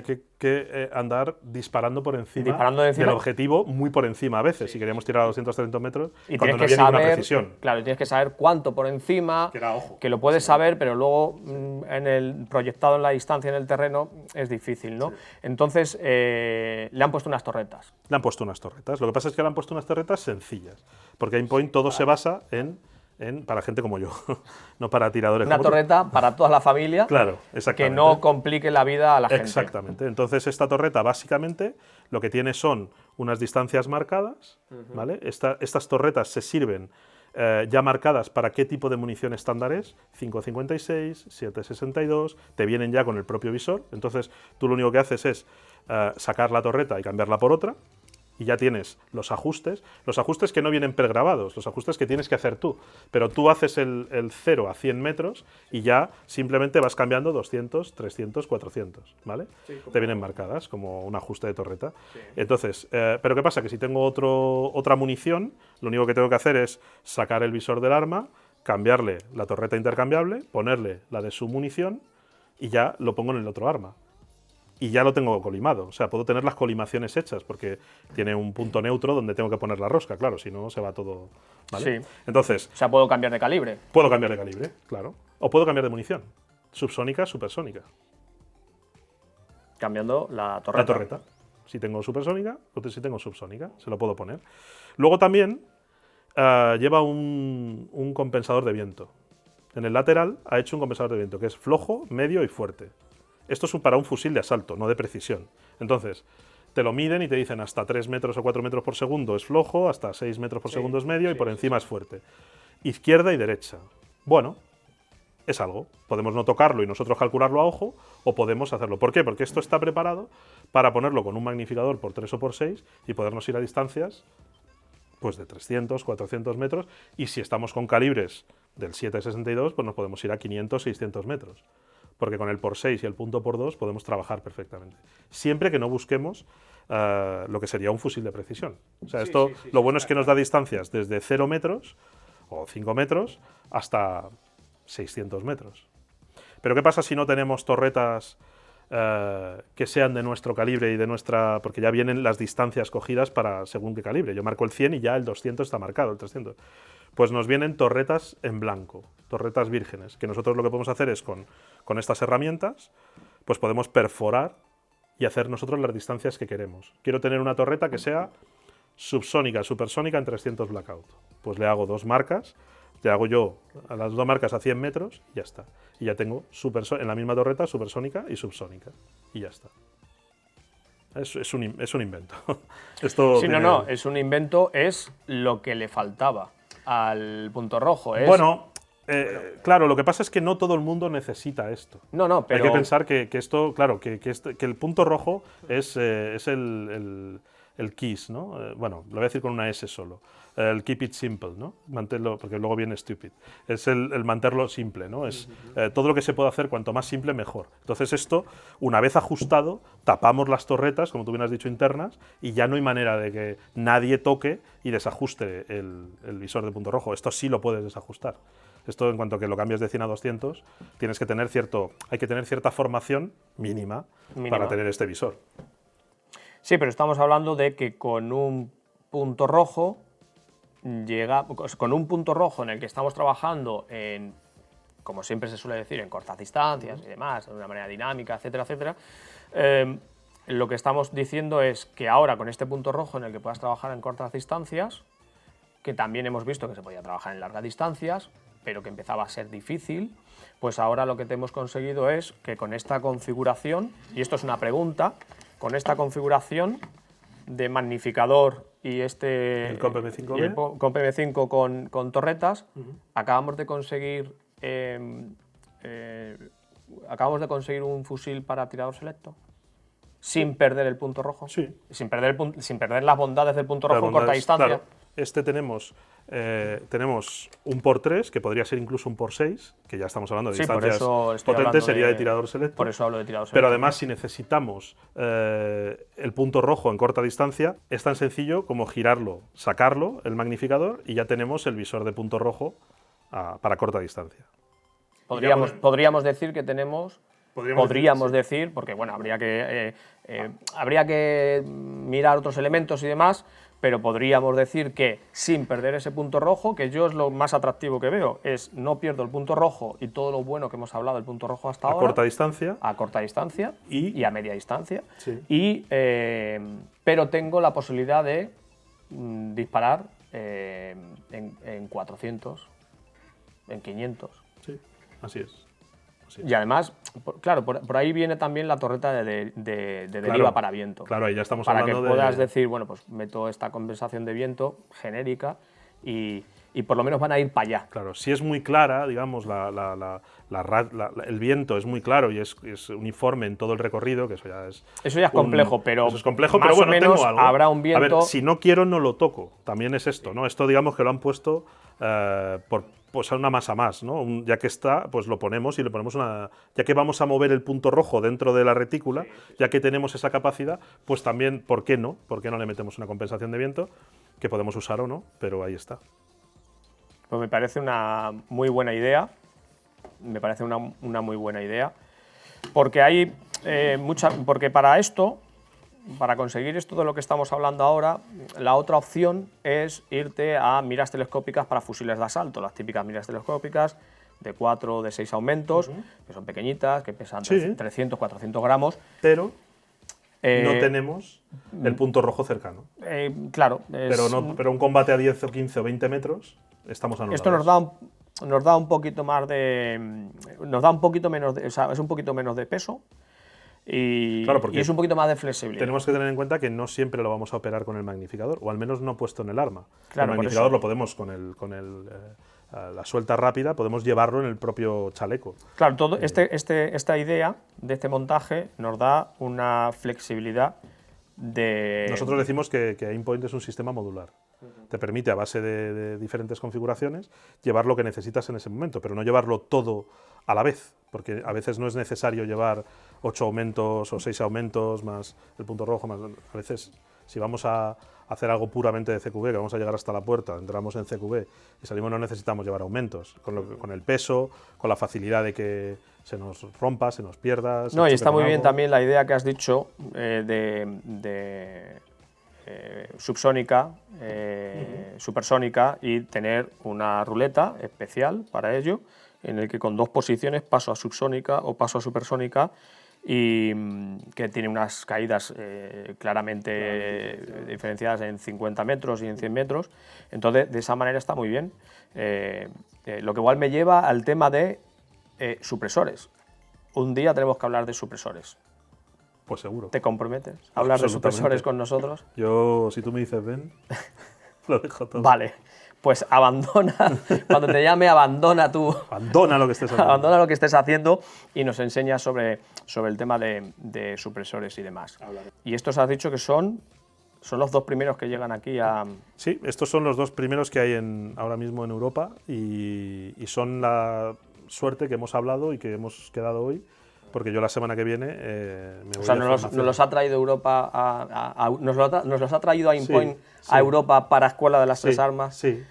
que andar disparando por encima del objetivo, muy por encima a veces, si queríamos tirar a 230 metros, y cuando no había ninguna precisión. Claro, tienes que saber cuánto por encima, que lo puedes saber, pero luego proyectado en la distancia en el terreno es difícil, ¿no? Sí. Entonces, le han puesto unas torretas. Le han puesto unas torretas. Lo que pasa es que le han puesto unas torretas sencillas, porque Aimpoint todo se basa para gente como yo, no para tiradores Una como torreta tú. Para toda la familia, claro, exactamente, que no complique la vida a la gente. Exactamente. Entonces, esta torreta básicamente lo que tiene son unas distancias marcadas, ¿vale? Estas torretas se sirven ya marcadas para qué tipo de munición estándar es, 5.56, 7.62, te vienen ya con el propio visor, entonces tú lo único que haces es sacar la torreta y cambiarla por otra, y ya tienes los ajustes que no vienen pregrabados, los ajustes que tienes que hacer tú, pero tú haces el 0 a 100 metros y ya simplemente vas cambiando 200, 300, 400, ¿vale? Sí, te vienen marcadas como un ajuste de torreta. Sí. Entonces, pero ¿qué pasa? Que si tengo otra munición, lo único que tengo que hacer es sacar el visor del arma, cambiarle la torreta intercambiable, ponerle la de su munición y ya lo pongo en el otro arma. Y ya lo tengo colimado, o sea, puedo tener las colimaciones hechas porque tiene un punto neutro donde tengo que poner la rosca, claro, si no se va todo, ¿vale? Sí. Entonces, o sea, puedo cambiar de calibre. Puedo cambiar de calibre, claro. O puedo cambiar de munición, subsónica, supersónica. Cambiando la torreta. La torreta. Si tengo supersónica o si tengo subsónica, se lo puedo poner. Luego también lleva un compensador de viento. En el lateral ha hecho un compensador de viento que es flojo, medio y fuerte. Esto es para un fusil de asalto, no de precisión. Entonces, te lo miden y te dicen hasta 3 metros o 4 metros por segundo es flojo, hasta 6 metros por segundo es medio y por encima es fuerte. Izquierda y derecha. Bueno, es algo. Podemos no tocarlo y nosotros calcularlo a ojo o podemos hacerlo. ¿Por qué? Porque esto está preparado para ponerlo con un magnificador por 3 o por 6 y podernos ir a distancias pues de 300, 400 metros y si estamos con calibres del 7.62 pues nos podemos ir a 500, 600 metros. Porque con el por 6 y el punto por 2 podemos trabajar perfectamente. Siempre que no busquemos lo que sería un fusil de precisión. O sea, lo bueno es que nos da distancias desde 0 metros o 5 metros hasta 600 metros. Pero ¿qué pasa si no tenemos torretas que sean de nuestro calibre y de nuestra... porque ya vienen las distancias cogidas para según qué calibre. Yo marco el 100 y ya el 200 está marcado, el 300. Pues nos vienen torretas en blanco, torretas vírgenes, que nosotros lo que podemos hacer es con estas herramientas, pues podemos perforar y hacer nosotros las distancias que queremos. Quiero tener una torreta que sea subsónica, supersónica en 300 blackout. Pues le hago 2 marcas, le hago yo a las 2 marcas a 100 metros y ya está. Y ya tengo en la misma torreta supersónica y subsónica. Y ya está. Es un invento. Esto sí, no, es un invento, es lo que le faltaba al punto rojo. Bueno, claro, lo que pasa es que no todo el mundo necesita esto. No, pero... Hay que pensar que esto, claro, que el punto rojo es el KISS, ¿no? Bueno, lo voy a decir con una S solo. El keep it simple, ¿no? Mantenerlo, porque luego viene stupid. Es el mantenerlo simple, ¿no? Es todo lo que se puede hacer, cuanto más simple, mejor. Entonces esto, una vez ajustado, tapamos las torretas, como tú bien has dicho, internas, y ya no hay manera de que nadie toque y desajuste el visor de punto rojo. Esto sí lo puedes desajustar. Esto, en cuanto que lo cambies de 100 a 200, tienes que tener hay que tener cierta formación mínima para tener este visor. Sí, pero estamos hablando de que con un punto rojo con un punto rojo en el que estamos trabajando en, como siempre se suele decir, en cortas distancias y demás, de una manera dinámica, etcétera, etcétera, lo que estamos diciendo es que ahora con este punto rojo en el que puedas trabajar en cortas distancias, que también hemos visto que se podía trabajar en largas distancias, pero que empezaba a ser difícil, pues ahora lo que te hemos conseguido es que con esta configuración, y esto es una pregunta, con esta configuración de magnificador y el Comp M5 con torretas, acabamos de conseguir un fusil para tirador selecto sin perder el punto rojo, sí. sin perder las bondades del punto rojo en corta distancia. Claro, tenemos un por 3, que podría ser incluso un por 6, que ya estamos hablando de distancias potentes, sería de tirador selecto. Por eso hablo de tirador selecto. Pero además, si necesitamos el punto rojo en corta distancia, es tan sencillo como girarlo, sacarlo, el magnificador, y ya tenemos el visor de punto rojo para corta distancia. Podríamos decir que tenemos... Podríamos decir, porque bueno, habría que mirar otros elementos y demás, pero podríamos decir que sin perder ese punto rojo, que yo es lo más atractivo que veo, es no pierdo el punto rojo y todo lo bueno que hemos hablado del punto rojo hasta ahora. A corta distancia y a media distancia. Sí. Pero tengo la posibilidad de disparar en 400, en 500. Sí, así es. Y además, claro, por ahí viene también la torreta de deriva para viento. Claro, ahí ya estamos para hablando que puedas decir, bueno, pues meto esta compensación de viento genérica y por lo menos van a ir para allá. Claro, si es muy clara, digamos, el viento es muy claro y es uniforme en todo el recorrido, que eso ya es complejo, pero eso es complejo, más pero bueno, o menos tengo algo. Habrá un viento... A ver, si no quiero, no lo toco. También es esto, ¿no? Esto, digamos, que lo han puesto pues a una masa más, ¿no? Ya que está, pues lo ponemos y le ponemos ya que vamos a mover el punto rojo dentro de la retícula, ya que tenemos esa capacidad, pues también, ¿por qué no? ¿Por qué no le metemos una compensación de viento? Que podemos usar o no, pero ahí está. Pues me parece una muy buena idea. Me parece una muy buena idea. Porque hay porque para esto, para conseguir esto de lo que estamos hablando ahora, la otra opción es irte a miras telescópicas para fusiles de asalto, las típicas miras telescópicas de 4 o de 6 aumentos, que son pequeñitas, que pesan 300, 400 gramos. Pero no tenemos el punto rojo cercano. Claro. Pero un combate a 10 o 15 o 20 metros, estamos anulados. Esto nos da un poquito más de... Nos da un poquito menos de... O sea, es un poquito menos de peso. Y es un poquito más de flexibilidad. Tenemos que tener en cuenta que no siempre lo vamos a operar con el magnificador, o al menos no puesto en el arma. Claro, el magnificador lo podemos la suelta rápida, podemos llevarlo en el propio chaleco. Claro, esta idea de este montaje nos da una flexibilidad de... Nosotros decimos que Aimpoint es un sistema modular. Te permite, a base de diferentes configuraciones, llevar lo que necesitas en ese momento, pero no llevarlo todo a la vez, porque a veces no es necesario llevar 8 aumentos o 6 aumentos más el punto rojo. A veces, si vamos a hacer algo puramente de CQB, que vamos a llegar hasta la puerta, entramos en CQB y salimos, no necesitamos llevar aumentos, con el peso, con la facilidad de que se nos rompa, se nos pierda. No, y está muy bien también la idea que has dicho de subsónica, supersónica, y tener una ruleta especial para ello, en el que con 2 posiciones paso a subsónica o paso a supersónica, y que tiene unas caídas claramente diferenciadas en 50 metros y en 100 metros. Entonces, de esa manera está muy bien. Lo que igual me lleva al tema de supresores. Un día tenemos que hablar de supresores. Pues seguro. ¿Te comprometes a hablar de supresores con nosotros? Yo, si tú me dices ven, lo dejo todo. Vale, pues abandona, cuando te llame, abandona tú. Abandona lo que estés haciendo. Abandona lo que estés haciendo y nos enseñas sobre el tema de supresores y demás. Y estos has dicho que son son los 2 primeros que llegan aquí a... Sí, estos son los 2 primeros que hay ahora mismo en Europa y son la suerte que hemos hablado y que hemos quedado hoy, porque yo la semana que viene me voy O sea, a nos formación. los ha traído Europa nos los ha traído a Aimpoint Sí, a sí. Europa para Escuela de las Sí, Tres Armas. Sí,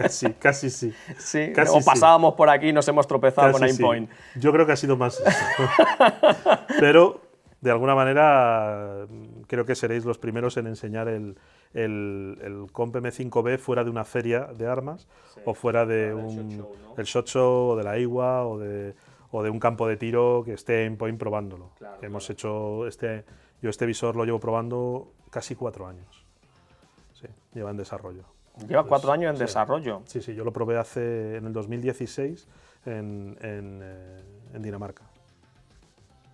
sí, casi sí. Sí, Casi o pasábamos por aquí y nos hemos tropezado con Casi sí. Aimpoint. Yo creo que ha sido más eso. Pero, de alguna manera, creo que seréis los primeros en enseñar el Comp M5B fuera de una feria de armas o fuera de el SHOT Show o de la IWA o de un campo de tiro que esté Aimpoint probándolo. Claro, Hemos hecho yo este visor lo llevo probando casi 4 años. Sí, lleva en desarrollo. Lleva 4 años en sí. desarrollo. Sí, yo lo probé en el 2016 en Dinamarca.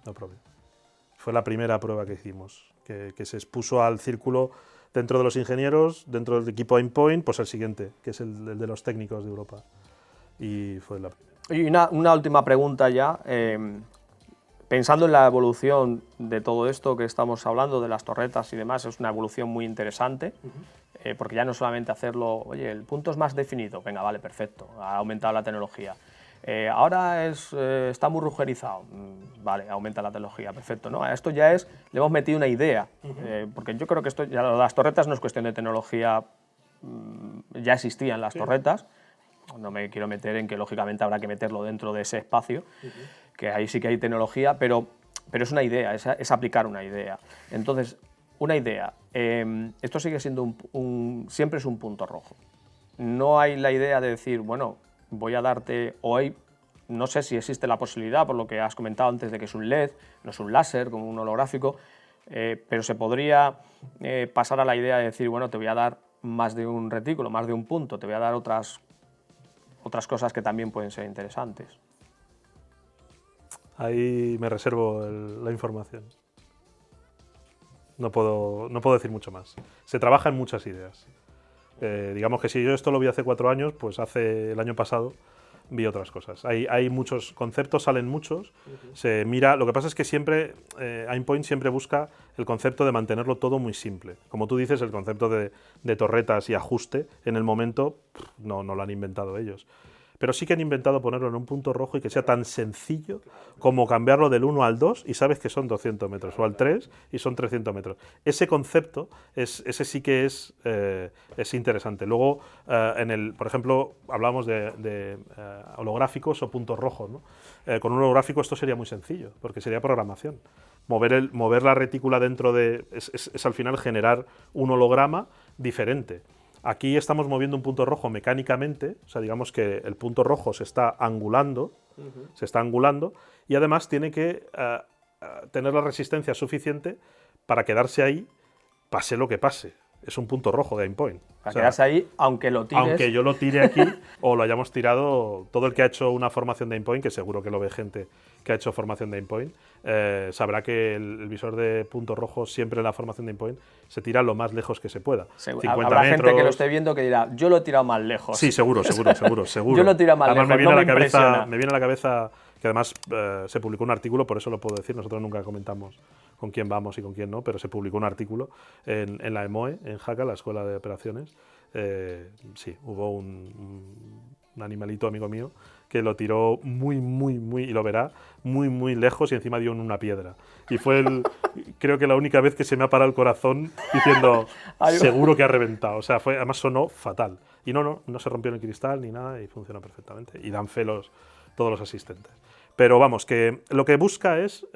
Lo probé. Fue la primera prueba que hicimos, que se expuso al círculo dentro de los ingenieros, dentro del equipo Aimpoint, pues el siguiente, que es el de los técnicos de Europa. Y fue la primera. Y una última pregunta ya. Pensando en la evolución de todo esto que estamos hablando, de las torretas y demás, es una evolución muy interesante, porque ya no solamente hacerlo, oye, el punto es más definido, venga, vale, perfecto, ha aumentado la tecnología. Ahora está muy rugerizado, vale, aumenta la tecnología, perfecto, ¿no? A esto ya le hemos metido una idea, porque yo creo que las torretas no es cuestión de tecnología, ya existían las torretas, no me quiero meter en que lógicamente habrá que meterlo dentro de ese espacio, que ahí sí que hay tecnología, pero es una idea, es aplicar una idea. Entonces, una idea, esto sigue siendo siempre es un punto rojo. No hay la idea de decir, bueno, voy a darte hoy, no sé si existe la posibilidad, por lo que has comentado antes, de que es un LED, no es un láser, como un holográfico, pero se podría pasar a la idea de decir, bueno, te voy a dar más de un retículo, más de un punto, te voy a dar otras cosas que también pueden ser interesantes. Ahí me reservo la información. No puedo decir mucho más. Se trabaja en muchas ideas. Digamos que si yo esto lo vi hace 4 años, pues el año pasado vi otras cosas. Hay muchos conceptos, salen muchos. Se mira. Lo que pasa es que siempre Aimpoint siempre busca el concepto de mantenerlo todo muy simple. Como tú dices, el concepto de torretas y ajuste en el momento no lo han inventado ellos. Pero sí que han inventado ponerlo en un punto rojo y que sea tan sencillo como cambiarlo del 1 al 2 y sabes que son 200 metros, o al 3 y son 300 metros. Ese concepto, ese sí que es interesante. Luego, por ejemplo, hablamos de holográficos o puntos rojos, ¿no? Con un holográfico esto sería muy sencillo, porque sería programación. Mover la retícula dentro es al final generar un holograma diferente. Aquí estamos moviendo un punto rojo mecánicamente, o sea, digamos que el punto rojo se está angulando, y además tiene que tener la resistencia suficiente para quedarse ahí, pase lo que pase. Es un punto rojo de Aimpoint. Para quedarse ahí, aunque lo tires. Aunque yo lo tire aquí o lo hayamos tirado, todo el que ha hecho una formación de Aimpoint, que seguro que lo ve gente que ha hecho formación de Aimpoint, sabrá que el visor de punto rojo siempre en la formación de Aimpoint se tira lo más lejos que se pueda. 50 Habrá metros. gente que lo esté viendo que dirá, yo lo he tirado más lejos. Sí, seguro. Yo lo he tirado más Además, lejos, me viene a la cabeza que además se publicó un artículo, por eso lo puedo decir, nosotros nunca comentamos con quién vamos y con quién no, pero se publicó un artículo en la EMOE, en Jaca, la Escuela de Operaciones. Sí, hubo un animalito amigo mío que lo tiró muy, y lo verá, muy lejos y encima dio en una piedra. Y fue creo que la única vez que se me ha parado el corazón diciendo, seguro que ha reventado. O sea, además sonó fatal. Y no se rompió el cristal ni nada y funciona perfectamente. Y dan fe todos los asistentes. Pero vamos, que lo que busca es...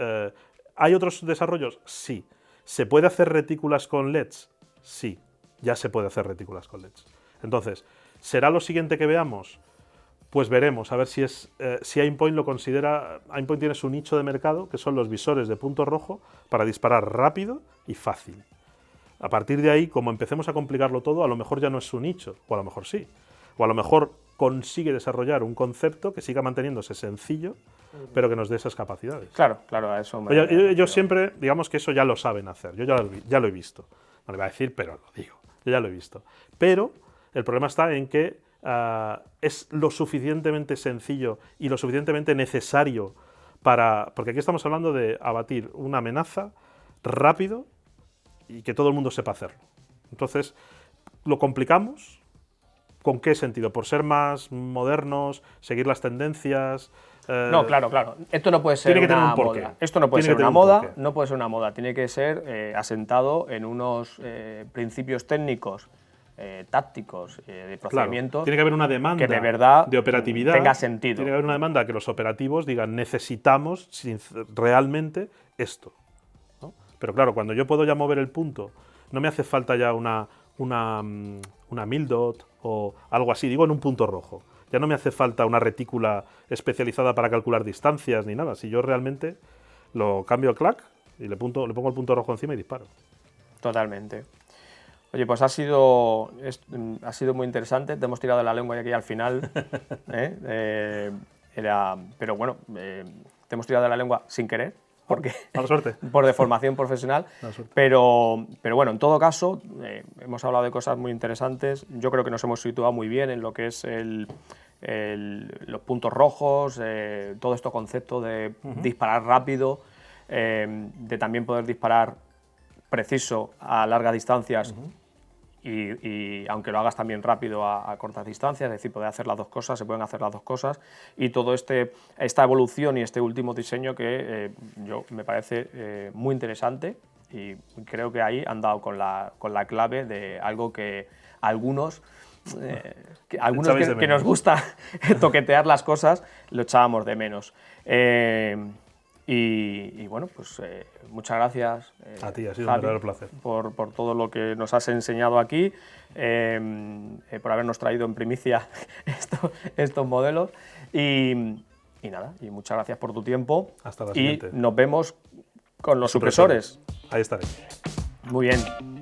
¿hay otros desarrollos? Sí. ¿Se puede hacer retículas con LEDs? Sí. Ya se puede hacer retículas con LEDs. Entonces, ¿será lo siguiente que veamos? Pues veremos, a ver si Aimpoint lo considera. Aimpoint tiene su nicho de mercado, que son los visores de punto rojo, para disparar rápido y fácil. A partir de ahí, como empecemos a complicarlo todo, a lo mejor ya no es su nicho, o a lo mejor sí. O a lo mejor consigue desarrollar un concepto que siga manteniéndose sencillo, pero que nos dé esas capacidades. Claro, a eso me... Yo siempre, digamos que eso ya lo saben hacer, yo ya lo he visto. No le voy a decir, pero lo digo, yo ya lo he visto. Pero el problema está en que es lo suficientemente sencillo y lo suficientemente necesario porque aquí estamos hablando de abatir una amenaza rápido y que todo el mundo sepa hacerlo. Entonces, ¿lo complicamos? ¿Con qué sentido? ¿Por ser más modernos, seguir las tendencias? No, claro. Esto no puede ser tiene que tener una un porqué. moda. Esto no puede Tiene ser que una tener un moda, porqué. no puede ser una moda. Tiene que ser asentado en unos principios técnicos, tácticos, de Claro, procedimientos. tiene que haber una demanda que de verdad de operatividad. tenga sentido. Tiene que haber una demanda que los operativos digan, necesitamos realmente esto, ¿no? Pero claro, cuando yo puedo ya mover el punto, no me hace falta ya una Mildot o algo así, digo en un punto rojo. Ya no me hace falta una retícula especializada para calcular distancias ni nada. Si yo realmente lo cambio a clac y le pongo el punto rojo encima y disparo. Totalmente. Oye, pues ha sido muy interesante. Te hemos tirado de la lengua aquí al final. Pero bueno, te hemos tirado de la lengua sin querer, porque Mala suerte. por deformación profesional. Pero bueno, en todo caso, hemos hablado de cosas muy interesantes. Yo creo que nos hemos situado muy bien en lo que es los puntos rojos, todo este concepto de disparar rápido, de también poder disparar preciso a largas distancias y aunque lo hagas también rápido a cortas distancias, es decir, poder hacer las dos cosas, se pueden hacer las dos cosas, y todo esta evolución y este último diseño que yo me parece muy interesante, y creo que ahí han dado con la clave de algo que algunos que nos gusta toquetear las cosas lo echábamos de menos. Y bueno, pues muchas gracias a ti, ha sido Javi, un verdadero placer por todo lo que nos has enseñado aquí, por habernos traído en primicia estos modelos y nada, y muchas gracias por tu tiempo. Hasta la y siguiente. nos vemos con los supresores. Ahí estaré. Muy bien.